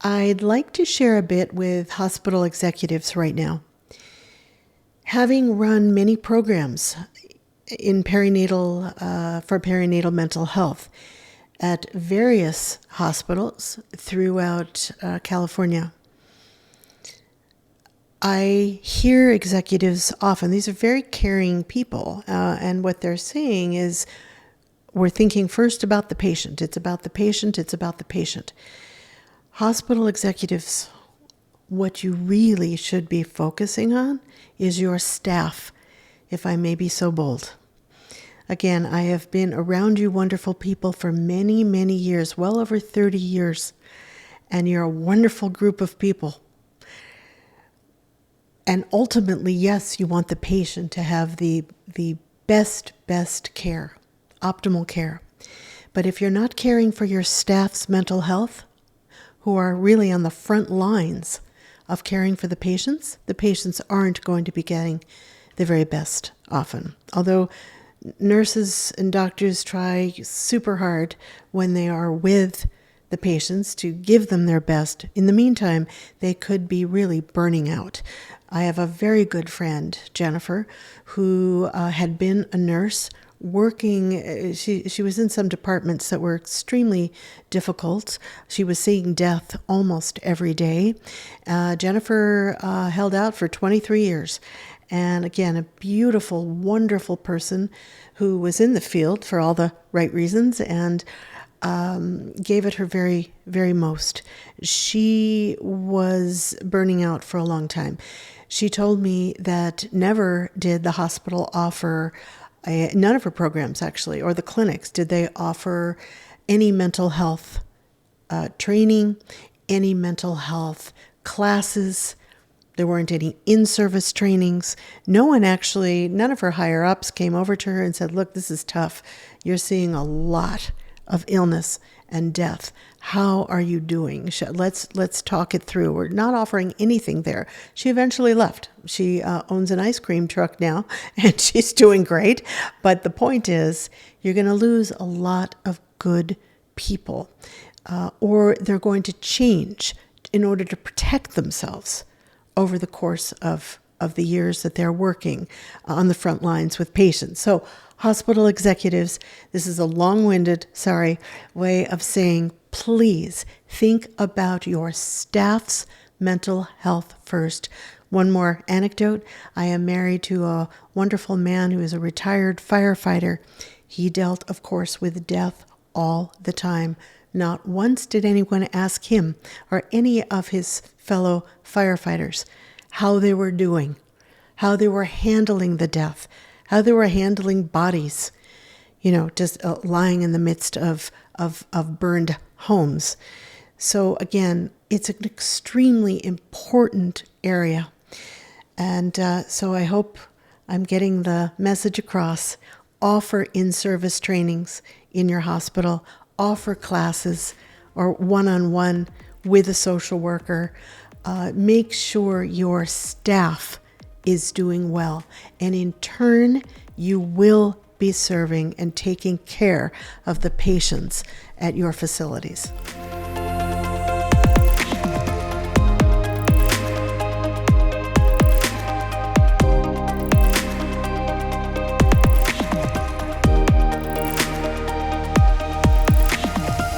I'd like to share a bit with hospital executives right now. Having run many programs in perinatal for perinatal mental health at various hospitals throughout California, I hear executives often, these are very caring people, and what they're saying is, we're thinking first about the patient. It's about the patient. It's about the patient. Hospital executives, what you really should be focusing on is your staff, if I may be so bold. Again, I have been around you wonderful people for many, many years, well over 30 years, and you're a wonderful group of people. And ultimately, yes, you want the patient to have the best care, optimal care. But if you're not caring for your staff's mental health, who are really on the front lines of caring for the patients aren't going to be getting the very best often. Although nurses and doctors try super hard when they are with the patients to give them their best, in the meantime, they could be really burning out. I have a very good friend, Jennifer, who had been a nurse working. She was in some departments that were extremely difficult. She was seeing death almost every day. Jennifer held out for 23 years. And again, a beautiful, wonderful person who was in the field for all the right reasons and gave it her very, very most. She was burning out for a long time. She told me that never did the hospital offer, none of her programs actually, or the clinics, did they offer any mental health training, any mental health classes. There weren't any in-service trainings. None of her higher-ups came over to her and said, look, this is tough. You're seeing a lot of illness and death. How are you doing? Let's talk it through. We're not offering anything there. She eventually left. She owns an ice cream truck now, and she's doing great. But the point is, you're going to lose a lot of good people, or they're going to change in order to protect themselves over the course of the years that they're working on the front lines with patients. So hospital executives, this is a long-winded, way of saying, please think about your staff's mental health first. One more anecdote. I am married to a wonderful man who is a retired firefighter. He dealt, of course, with death all the time. Not once did anyone ask him or any of his fellow firefighters how they were doing, how they were handling the death, how they were handling bodies, just lying in the midst of burned homes. So again, it's an extremely important area. And so I hope I'm getting the message across. Offer in-service trainings in your hospital, offer classes or one-on-one with a social worker. Make sure your staff is doing well. And in turn, you will be serving and taking care of the patients at your facilities.